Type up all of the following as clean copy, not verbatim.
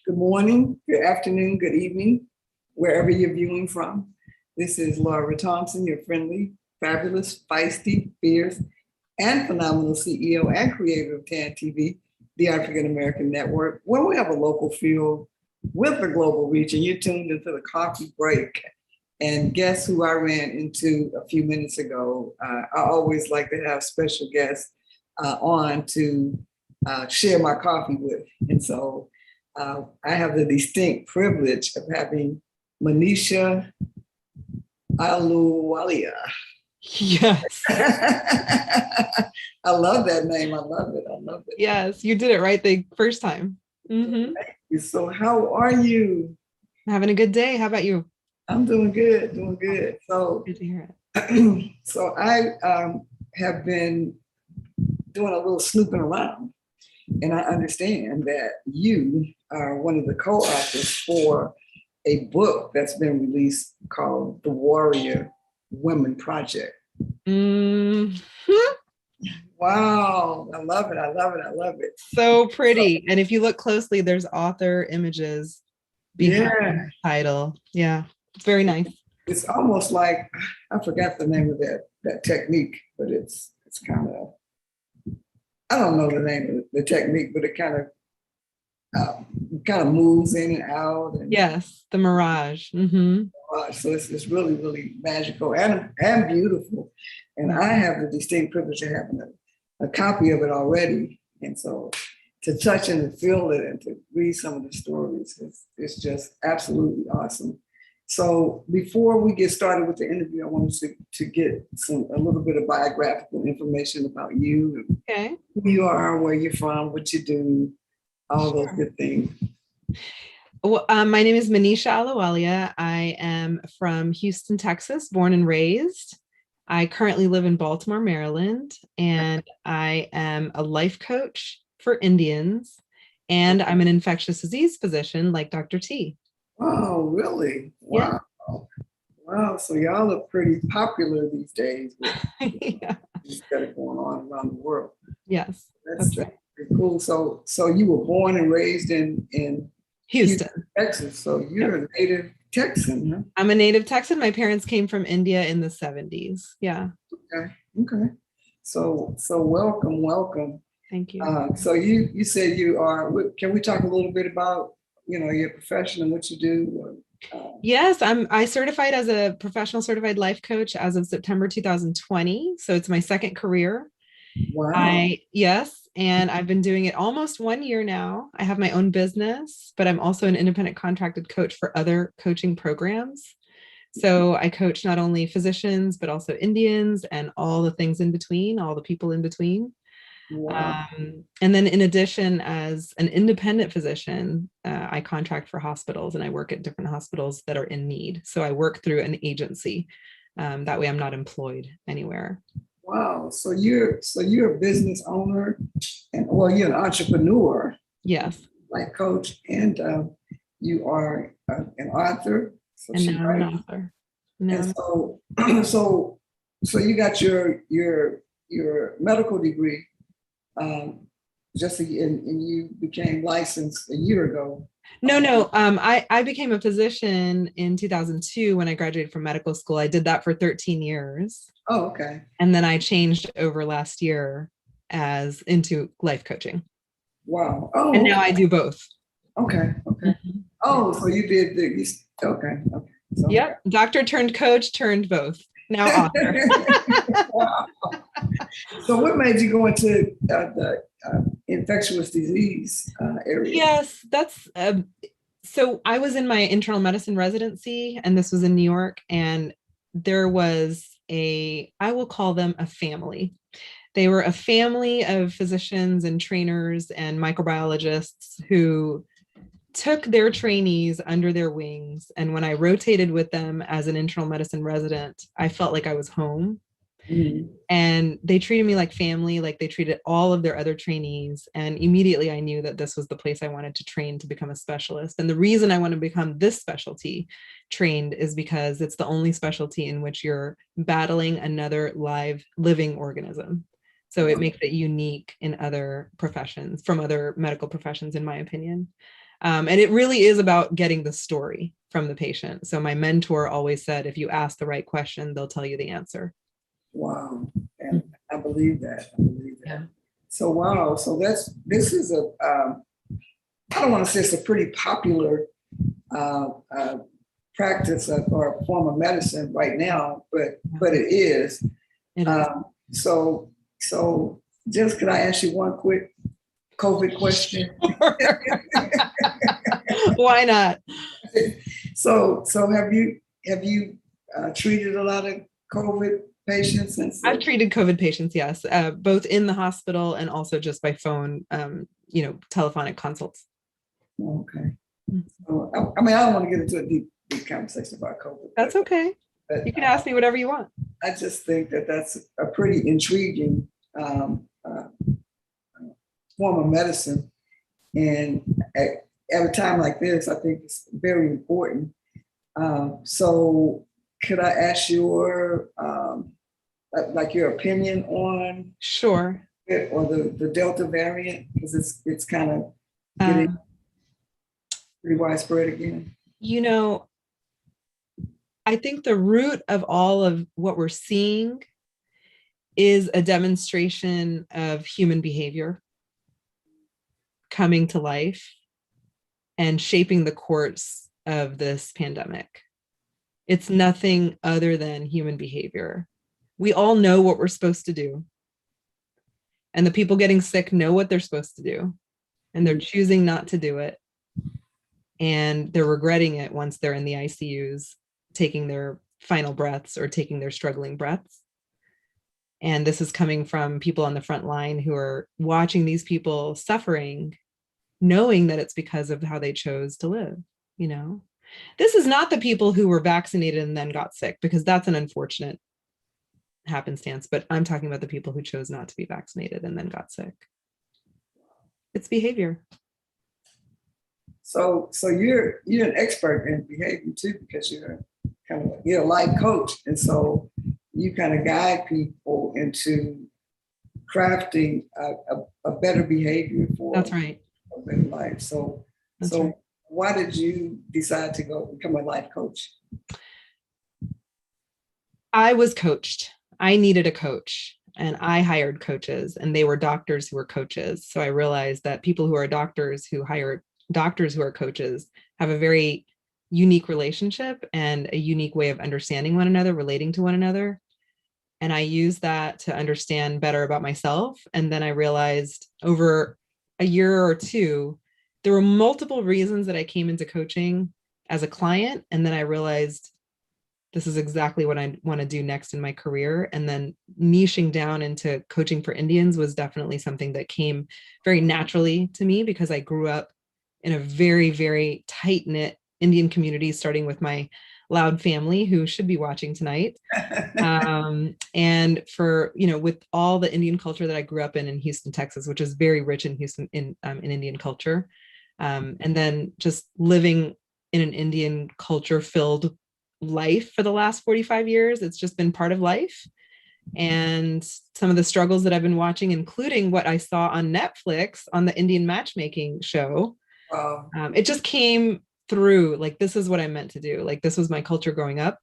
Good morning, good afternoon, good evening, wherever you're viewing from. This is Laura Thompson, your friendly, fabulous, feisty, fierce, and phenomenal CEO and creator of TAN TV, the African American Network, where we have a local feel with a global reach, and you're tuned into the coffee break. And guess who I ran into a few minutes ago? I always like to have special guests on to share my coffee with. And so I have the distinct privilege of having Manisha Aluwalia. Yes. I love that name. I love it. I love it. Yes, you did it right the first time. Mm-hmm. Thank you. So how are you? Having a good day. How about you? I'm doing good, doing good. So Good to hear it. so I have been doing a little snooping around, and I understand that you are one of the co-authors for a book that's been released called The Warrior Women Project. Mm-hmm. Wow, I love it. I love it. I love it. So pretty. And if you look closely, there's author images behind the title. Yeah, it's very nice. It's almost like, I forgot the name of that technique, but it's kind of, I don't know the name of the technique, but it kind of moves in and out. And yes, the mirage. Mm-hmm. so it's really, really magical and beautiful. And I have the distinct privilege of having a copy of it already. And so to touch and to feel it and to read some of the stories, it's just absolutely awesome. So before we get started with the interview, I wanted to get a little bit of biographical information about you, okay, who you are, where you're from, what you do, all those good things. Well, my name is Manisha Alawalia. I am from Houston, Texas, born and raised. I currently live in Baltimore, Maryland, and I am a life coach for Indians, and I'm an infectious disease physician like Dr. T. Oh, really? Wow. Yeah. Wow. So y'all are pretty popular these days with yeah. things that are going on around the world. Yes. That's right. Pretty cool. So you were born and raised in Houston, Texas. So you're a native Texan, huh? I'm a native Texan. My parents came from India in the 70s. Yeah. Okay. So welcome. Thank you. So you said you are. Can we talk a little bit about your profession and what you do? Yes, I certified as a professional certified life coach as of September 2020. So it's my second career. Wow. Yes, and I've been doing it almost 1 year now. I have my own business, but I'm also an independent contracted coach for other coaching programs. So I coach not only physicians, but also Indians and all the things in between, all the people in between. Wow. And then in addition, as an independent physician, I contract for hospitals and I work at different hospitals that are in need. So I work through an agency. That way I'm not employed anywhere. Wow. So you're a business owner and you're an entrepreneur. Yes. Like coach, and you are an author. So and now I'm an author. And so you got your medical degree and you became licensed a year ago. No. I became a physician in 2002 when I graduated from medical school. I did that for 13 years. Oh, okay. And then I changed over last year into life coaching. Wow. Oh. And now I do both. Okay. Mm-hmm. Oh, so you did okay. So, yep. Doctor turned coach turned both. Now author. Wow. So what made you go into the infectious disease area? Yes, that's so I was in my internal medicine residency, and this was in New York, and there was I will call them a family. They were a family of physicians and trainers and microbiologists who took their trainees under their wings. And when I rotated with them as an internal medicine resident, I felt like I was home. Mm-hmm. And they treated me like family, like they treated all of their other trainees. And immediately I knew that this was the place I wanted to train to become a specialist. And the reason I want to become this specialty trained is because it's the only specialty in which you're battling another live living organism. So it makes it unique in other professions, from other medical professions, in my opinion. And it really is about getting the story from the patient. So my mentor always said, if you ask the right question, they'll tell you the answer. Wow. And I believe that. I believe that. Yeah. So, wow. So this is I don't want to say it's a pretty popular practice or form of medicine right now, but it is. It is. So just could I ask you one quick COVID question? Why not? So have you treated a lot of COVID patients? I've treated COVID patients, yes, both in the hospital and also just by phone, telephonic consults. Okay. So, I mean, I don't want to get into a deep conversation about COVID. That's okay. But You can ask me whatever you want. I just think that that's a pretty intriguing form of medicine. And at a time like this, I think it's very important. So could I ask your your opinion on Sure. it or the Delta variant? Because it's kind of getting pretty widespread again. I think the root of all of what we're seeing is a demonstration of human behavior coming to life and shaping the course of this pandemic. It's nothing other than human behavior. We all know what we're supposed to do. And the people getting sick know what they're supposed to do. And they're choosing not to do it. And they're regretting it once they're in the ICUs, taking their final breaths or taking their struggling breaths. And this is coming from people on the front line who are watching these people suffering, knowing that it's because of how they chose to live. This is not the people who were vaccinated and then got sick, because that's an unfortunate happenstance. But I'm talking about the people who chose not to be vaccinated and then got sick. It's behavior. So you're an expert in behavior too, because you're a life coach, and so you kind of guide people into crafting a better behavior for That's right. a better life. So Right. Why did you decide to go become a life coach? I was coached. I needed a coach, and I hired coaches, and they were doctors who were coaches. So I realized that people who are doctors who hire doctors who are coaches have a very unique relationship and a unique way of understanding one another, relating to one another. And I used that to understand better about myself. And then I realized over a year or two, there were multiple reasons that I came into coaching as a client. And then I realized this is exactly what I want to do next in my career. And then niching down into coaching for Indians was definitely something that came very naturally to me, because I grew up in a very, very tight-knit Indian community, starting with my loud family who should be watching tonight. And for, with all the Indian culture that I grew up in Houston, Texas, which is very rich in Houston in Indian culture. And then just living in an Indian culture filled life for the last 45 years. It's just been part of life. And some of the struggles that I've been watching, including what I saw on Netflix on the Indian matchmaking show, it just came through like, this is what I meant to do. Like, this was my culture growing up.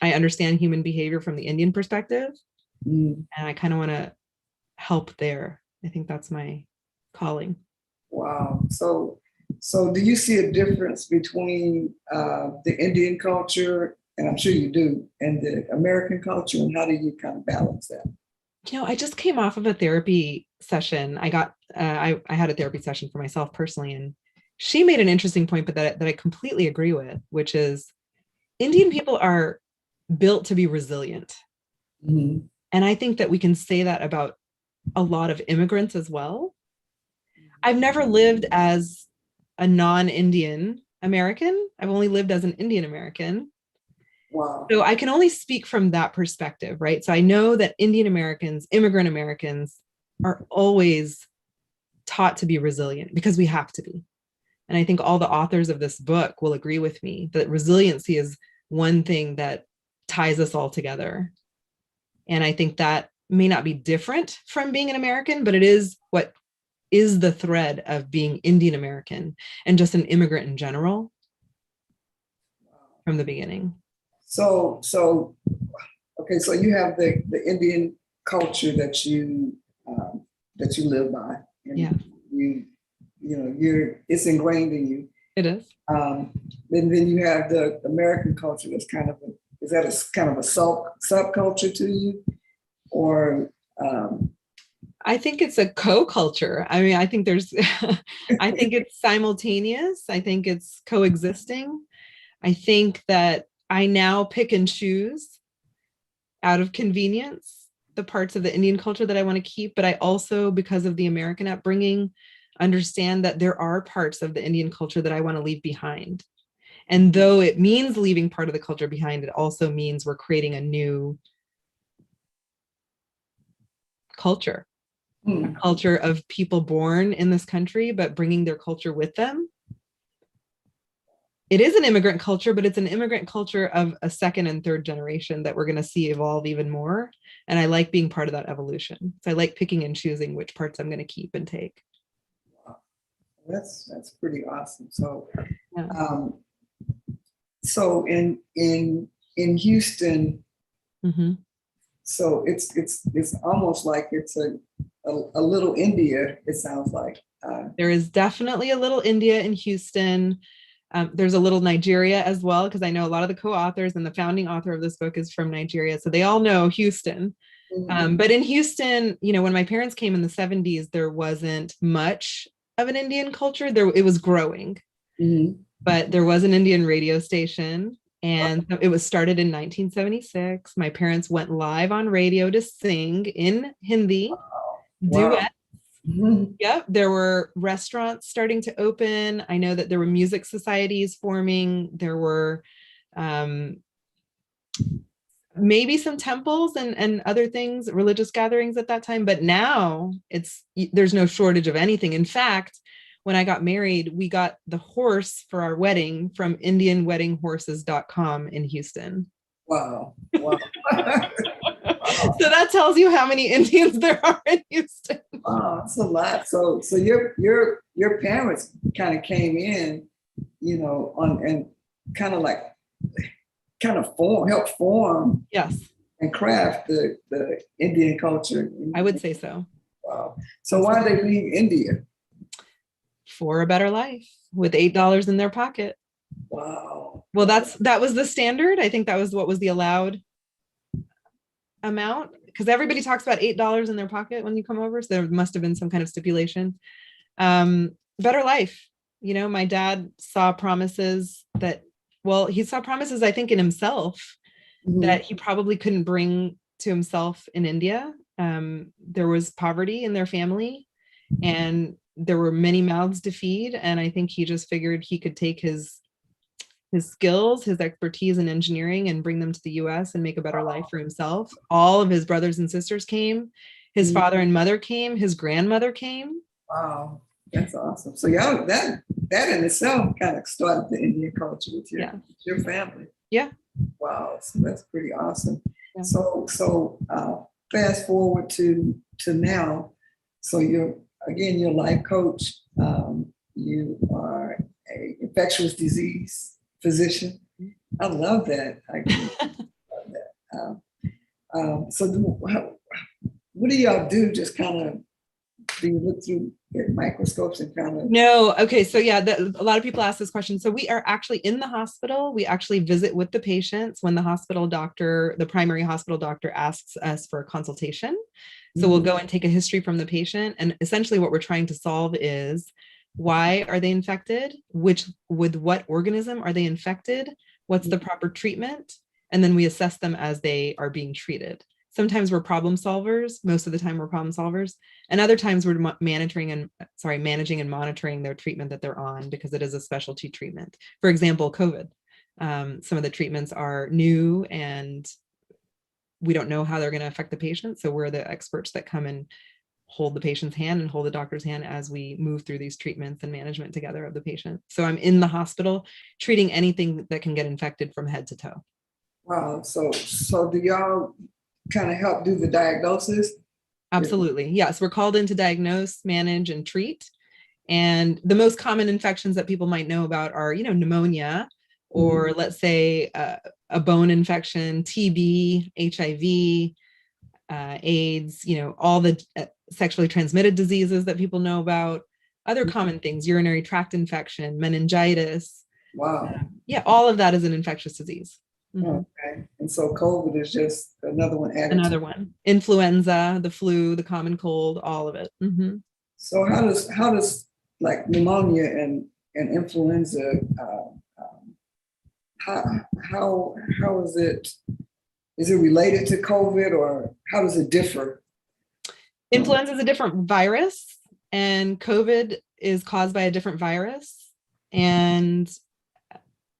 I understand human behavior from the Indian perspective, and I kind of want to help there. I think that's my calling. Wow. So do you see a difference between the Indian culture, and I'm sure you do, and the American culture, and how do you kind of balance that? I just came off of a therapy session. I had a therapy session for myself personally, and she made an interesting point, but that I completely agree with, which is Indian people are built to be resilient. Mm-hmm. And I think that we can say that about a lot of immigrants as well. I've never lived as a non-Indian American. I've only lived as an Indian American. Wow. So I can only speak from that perspective, right? So I know that Indian Americans, immigrant Americans, are always taught to be resilient because we have to be. And I think all the authors of this book will agree with me that resiliency is one thing that ties us all together. And I think that may not be different from being an American, but it is what is the thread of being Indian American and just an immigrant in general from the beginning. So okay, so you have the Indian culture that you live by, and Yeah, it's ingrained in you. it is. And then you have the American culture that's is that a kind of a subculture to you, or I think it's a co-culture. I mean, I think I think it's simultaneous. I think it's coexisting. I think that I now pick and choose out of convenience the parts of the Indian culture that I want to keep, but I also, because of the American upbringing, understand that there are parts of the Indian culture that I want to leave behind. And though it means leaving part of the culture behind, it also means we're creating a new culture, a culture of people born in this country, but bringing their culture with them. It is an immigrant culture, but it's an immigrant culture of a second and third generation that we're going to see evolve even more. And I like being part of that evolution. So I like picking and choosing which parts I'm going to keep and take. that's pretty awesome. So, Yeah. So in Houston, Mm-hmm. so it's almost like it's a little India. It sounds like There is definitely a little India in Houston. There's a little Nigeria as well, because I know a lot of the co-authors and the founding author of this book is from Nigeria. So they all know Houston. But in Houston, when my parents came in the 70s, there wasn't much of an Indian culture. It was growing, but there was an Indian radio station. And it was started in 1976. My parents went live on radio to sing in Hindi, duet. Yep, there were restaurants starting to open. I know that there were music societies forming. There were maybe some temples and other things, religious gatherings at that time. But now there's no shortage of anything. In fact, when I got married, we got the horse for our wedding from IndianWeddingHorses.com in Houston. Wow. So that tells you how many Indians there are in Houston. Wow, that's a lot. So your parents kind of came in, and help form, yes, and craft the Indian culture. I would say so. Wow. So why did they leave India? For a better life with $8 in their pocket. Wow. Well, that was the standard. I think that was what was the allowed amount, because everybody talks about $8 in their pocket when you come over. So there must have been some kind of stipulation. Better life. My dad saw promises he saw promises, I think, in himself that he probably couldn't bring to himself in India. There was poverty in their family and there were many mouths to feed. And I think he just figured he could take his skills, his expertise in engineering, and bring them to the US and make a better life for himself. All of his brothers and sisters came. His father and mother came. His grandmother came. Wow, that's awesome. So y'all, that in itself kind of started the Indian culture with your family. Yeah. Wow, so that's pretty awesome. Yeah. So fast forward to now. So you're a life coach. You are a infectious disease physician. I love that. I love that. So what do y'all do? Just kind of, do you look through microscopes and kind of? No. Okay. So yeah, a lot of people ask this question. So we are actually in the hospital. We actually visit with the patients when the primary hospital doctor asks us for a consultation. So we'll go and take a history from the patient. And essentially what we're trying to solve is, why are they infected? With what organism are they infected? What's the proper treatment? And then we assess them as they are being treated. Sometimes we're problem solvers. Most of the time we're problem solvers. And other times we're managing and monitoring their treatment that they're on, because it is a specialty treatment. For example, COVID. Some of the treatments are new and we don't know how they're going to affect the patient. So we're the experts that come and hold the patient's hand and hold the doctor's hand as we move through these treatments and management together of the patient. So I'm in the hospital treating anything that can get infected from head to toe. Wow. So do y'all kind of help do the diagnosis Absolutely. Yes, we're called in to diagnose, manage, and treat. And the most common infections that people might know about are, pneumonia, or let's say a bone infection, TB, HIV, AIDS, all the sexually transmitted diseases that people know about, other common things, urinary tract infection, meningitis. Wow. Yeah, all of that is an infectious disease. Okay. And so COVID is just another one added Another one. Influenza, the flu, the common cold, all of it. So how does like pneumonia and influenza how how is it related to COVID, or how does it differ? Influenza is a different virus, and COVID is caused by a different virus. And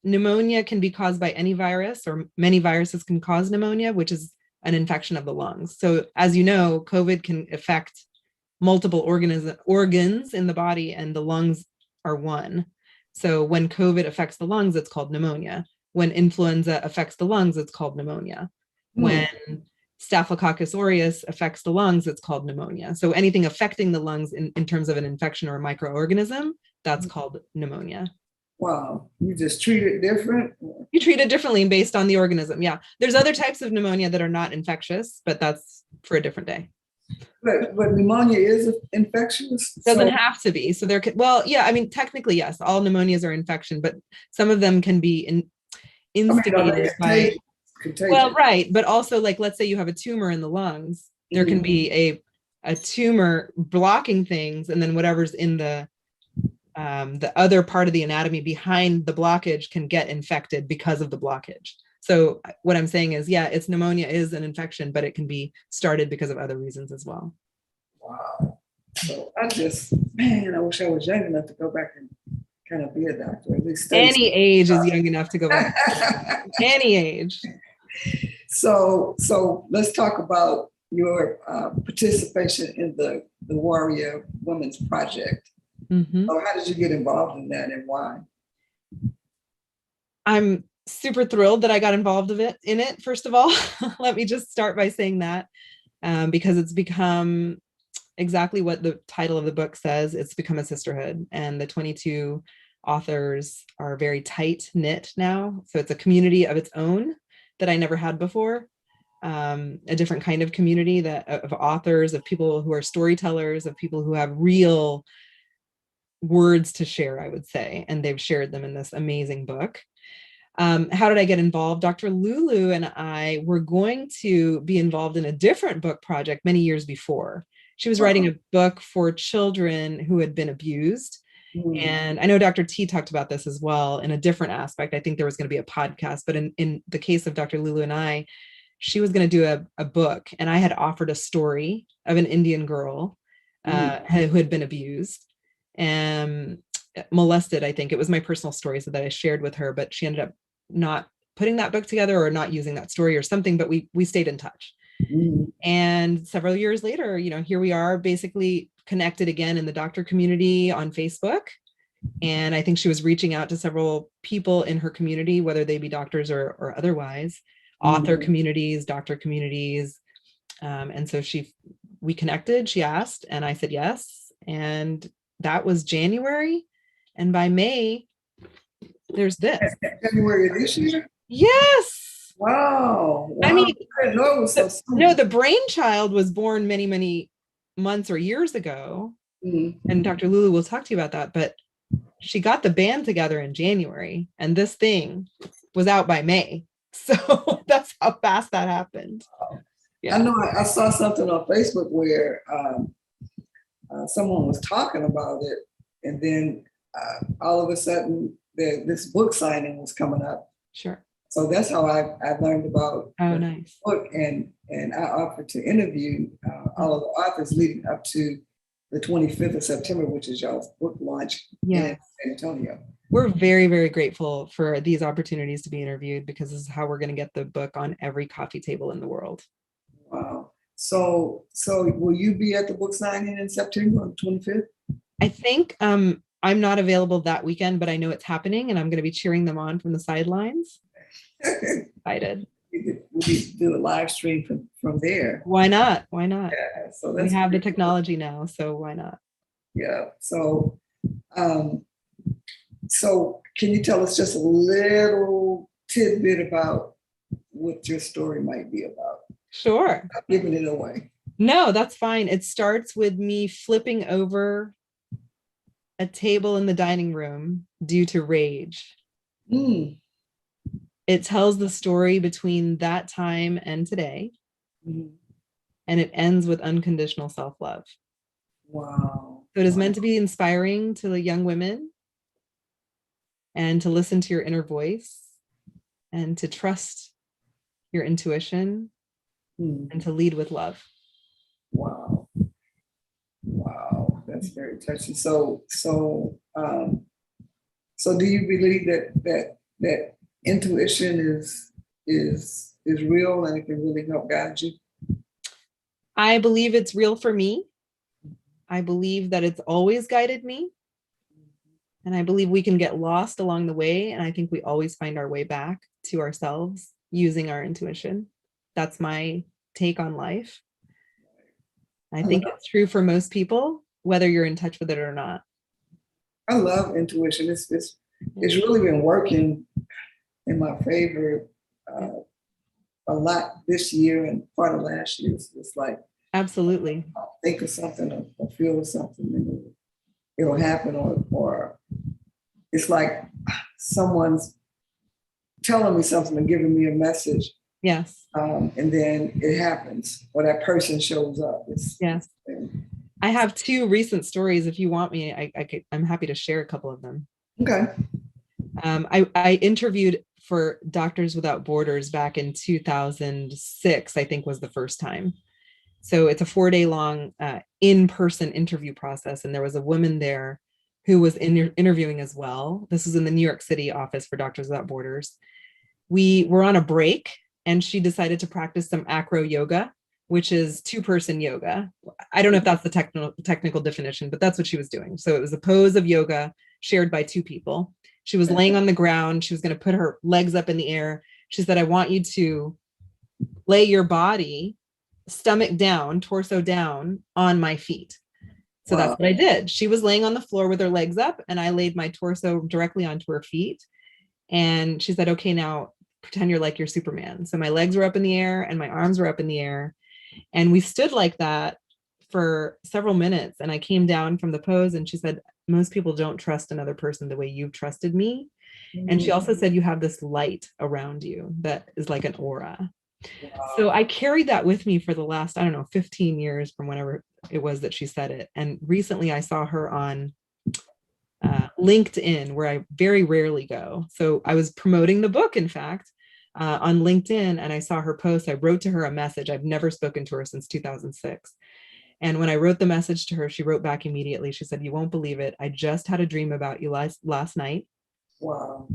pneumonia can be caused by any virus, or many viruses can cause pneumonia, which is an infection of the lungs. So as you know, COVID can affect multiple organs in the body, and the lungs are one. So when COVID affects the lungs, it's called pneumonia. When influenza affects the lungs, it's called pneumonia. When Staphylococcus aureus affects the lungs, it's called pneumonia. So anything affecting the lungs in terms of an infection or a microorganism, that's called pneumonia. Wow, you just treat it different? You treat it differently based on the organism. Yeah. There's other types of pneumonia that are not infectious, but that's for a different day. But pneumonia is infectious? Doesn't have to be. So there could, well, yeah, I mean, technically, yes, all pneumonias are infection, but some of them can be instigated by, well, right. But also, like, let's say you have a tumor in the lungs, there can be a tumor blocking things, and then whatever's in the other part of the anatomy behind the blockage can get infected because of the blockage. So what I'm saying is, yeah, it's pneumonia is an infection, but it can be started because of other reasons as well. Wow. So I wish I was young enough to go back and kind of be a doctor. At least any age is young enough to go back. Any age. So let's talk about your participation in the Warrior Women's Project. So how did you get involved in that, and why? I'm super thrilled that I got involved in it. First of all, let me just start by saying that, because it's become exactly what the title of the book says. It's become a sisterhood, and the 22 authors are very tight knit now. So it's a community of its own that I never had before. A different kind of community of authors, of people who are storytellers, of people who have real words to share, I would say, and they've shared them in this amazing book. How did I get involved? Dr. Lulu and I were going to be involved in a different book project many years before. She was writing a book for children who had been abused. And I know Dr. T talked about this as well in a different aspect. I think there was going to be a podcast, but in the case of Dr. Lulu and I, she was going to do a book, and I had offered a story of an Indian girl who had been abused and molested. I think it was my personal story that I shared with her, but she ended up not putting that book together or not using that story or something, but we stayed in touch. And several years later, here we are, basically connected again in the doctor community on Facebook. And I think she was reaching out to several people in her community, whether they be doctors or otherwise, author communities, doctor communities. And so we connected, she asked, and I said yes. And that was January. And by May, there's this. January of this year? Yes. Wow. I mean, I didn't know it was so soon. No, the brainchild was born many, many months or years ago. And Dr. Lulu will talk to you about that. But she got the band together in January, and this thing was out by May. So that's how fast that happened. Yeah. I know I saw something on Facebook where someone was talking about it, and then all of a sudden this book signing was coming up. Sure. So that's how I learned about the book, and I offered to interview all of the authors leading up to the 25th of September, which is y'all's book launch in San Antonio. We're very, very grateful for these opportunities to be interviewed, because this is how we're going to get the book on every coffee table in the world. Wow. So will you be at the book signing in September on the 25th? I think I'm not available that weekend, but I know it's happening, and I'm going to be cheering them on from the sidelines. Excited. we need to do a live stream from there. Why not? Why not? Yeah, so We that's have the pretty cool. technology now, so why not? Yeah. Um, so can you tell us just a little tidbit about what your story might be about? Sure. Not giving it away. No, that's fine. It starts with me flipping over a table in the dining room due to rage. Mm. It tells the story between that time and today, Mm. and it ends with unconditional self-love. Wow. So it is Wow. meant to be inspiring to the young women and to listen to your inner voice and to trust your intuition Mm. and to lead with love. Wow. Wow. That's very touching. So do you believe that intuition is real and it can really help guide you? I believe it's real for me. I believe that it's always guided me. And I believe we can get lost along the way. And I think we always find our way back to ourselves using our intuition. That's my take on life. I think it's true for most people, whether you're in touch with it or not. I love intuition. It's really been working in my favor a lot this year and part of last year. It's like Absolutely. I'll think of something or feel something and it'll happen, or it's like someone's telling me something and giving me a message. Yes. And then it happens, or that person shows up. Yes. I have two recent stories. If you want me, I'm happy to share a couple of them. Okay. I interviewed for Doctors Without Borders back in 2006, I think was the first time. So it's a 4-day long in-person interview process. And there was a woman there who was interviewing as well. This was in the New York City office for Doctors Without Borders. We were on a break and she decided to practice some acro yoga, which is 2-person yoga. I don't know if that's the technical definition, but that's what she was doing. So it was a pose of yoga shared by 2 people. She was laying on the ground. She was going to put her legs up in the air. She said, I want you to lay your body stomach down, torso down on my feet. So that's what I did. She was laying on the floor with her legs up and I laid my torso directly onto her feet. And she said, okay, now pretend you're like your Superman. So my legs were up in the air and my arms were up in the air. And we stood like that for several minutes. And I came down from the pose and she said, most people don't trust another person the way you've trusted me. Mm-hmm. And she also said, you have this light around you that is like an aura. Wow. So I carried that with me for the last, 15 years from whenever it was that she said it. And recently I saw her on LinkedIn, where I very rarely go. So I was promoting the book, in fact, on LinkedIn, and I saw her post. I wrote to her a message. I've never spoken to her since 2006. And when I wrote the message to her, she wrote back immediately. She said, you won't believe it. I just had a dream about you last night. Wow.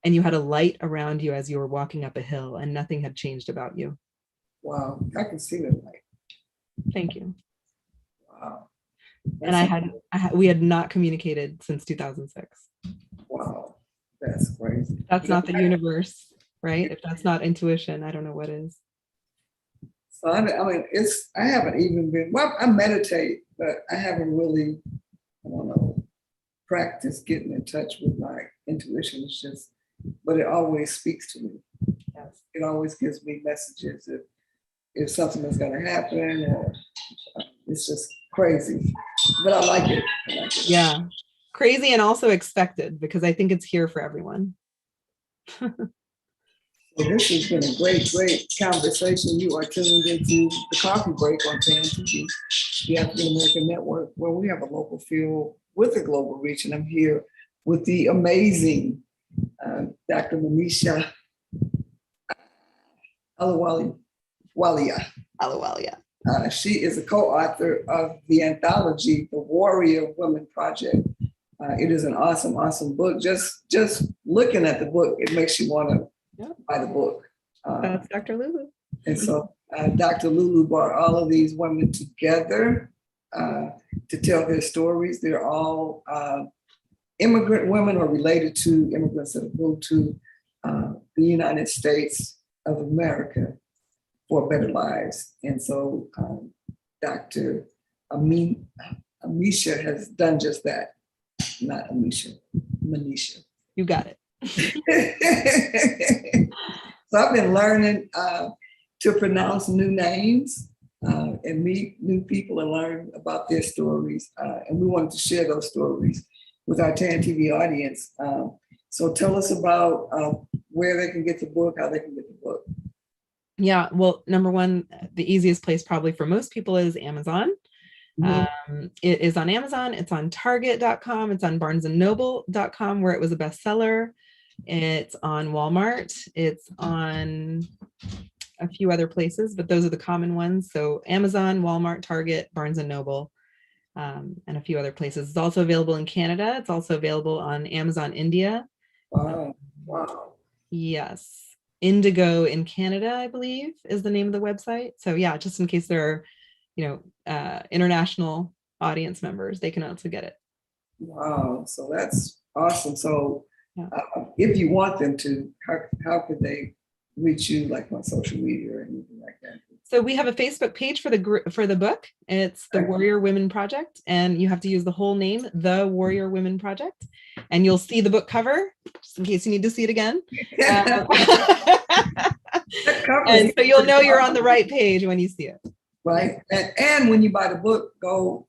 And you had a light around you as you were walking up a hill and nothing had changed about you. Wow. I can see the light. Thank you. Wow. And we had not communicated since 2006. Wow. That's crazy. That's not the universe, right? If that's not intuition, I don't know what is. So I mean, I haven't even been, well, I meditate, but I haven't really, practiced getting in touch with my intuition. It's just, but it always speaks to me. Yes. It always gives me messages if something is going to happen, or it's just crazy, but I like it. Yeah. Crazy and also expected, because I think it's here for everyone. Well, this has been a great conversation. You are tuned into the Coffee Break on TAN-TV, the African American Network, where we have a local feel with a global reach. And I'm here with the amazing Dr. Manisha Alawalia. She is a co-author of the anthology, The Warrior Women Project. It is an awesome book. Just looking at the book, it makes you want to buy the book. That's Dr. Lulu. And so Dr. Lulu brought all of these women together to tell their stories. They're all immigrant women or related to immigrants that have moved to the United States. of America for Better Lives. And so Dr. Amisha has done just that. Not Amisha, Manisha. You got it. So I've been learning to pronounce new names and meet new people and learn about their stories. And we wanted to share those stories with our TAN TV audience. So tell us about where they can get the book, how they can get the book. Yeah, well, number one, the easiest place probably for most people is Amazon. It is on Amazon, it's on Target.com, it's on BarnesandNoble.com, where it was a bestseller. It's on Walmart, it's on a few other places, but those are the common ones. So Amazon, Walmart, Target, Barnes and Noble, and a few other places. It's also available in Canada. It's also available on Amazon India. Wow. Wow. Yes. Indigo in Canada, I believe, is the name of the website. So yeah, just in case there are, international audience members, they can also get it. Wow. So that's awesome. So Yeah. If you want them to, how could they reach you, like on social media or anything like that? So we have a Facebook page for the book. It's the Warrior Women Project, and you have to use the whole name, the Warrior Women Project, and you'll see the book cover, just in case you need to see it again. And so you'll know you're on the right page when you see it. Right, and when you buy the book, go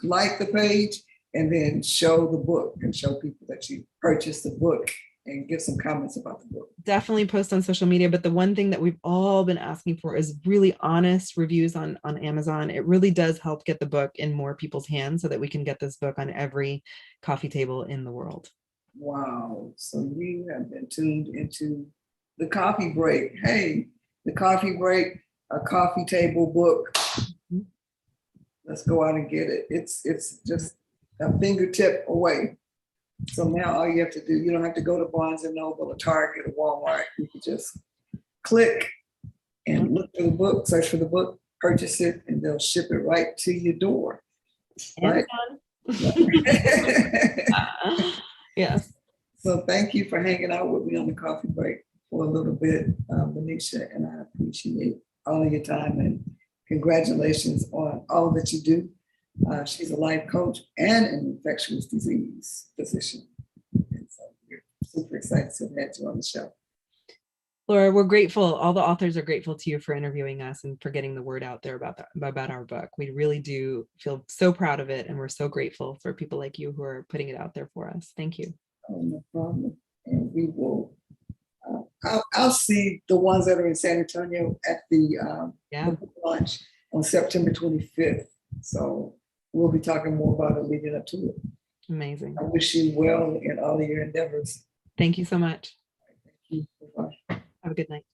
like the page and then show the book and show people that you purchased the book and give some comments about the book. Definitely post on social media, but the one thing that we've all been asking for is really honest reviews on Amazon. It really does help get the book in more people's hands so that we can get this book on every coffee table in the world. Wow, so you have been tuned into the coffee break. Hey, the coffee break, a coffee table book. Let's go out and get it. It's just a fingertip away. So now all you have to do, you don't have to go to Barnes and Noble or Target or Walmart. You can just click and look for the book, search for the book, purchase it, and they'll ship it right to your door. Right? Yes. So thank you for hanging out with me on the coffee break for a little bit, Manisha, and I appreciate all of your time and congratulations on all that you do. She's a life coach and an infectious disease physician. And so we're super excited to have you on the show. Laura, we're grateful. All the authors are grateful to you for interviewing us and for getting the word out there about our book. We really do feel so proud of it, and we're so grateful for people like you who are putting it out there for us. Thank you. Oh, no problem. And we will. I'll see the ones that are in San Antonio at the book launch on September 25th. So we'll be talking more about it leading up to it. Amazing. I wish you well in all of your endeavors. Thank you so much. Thank you. Bye-bye. Have a good night.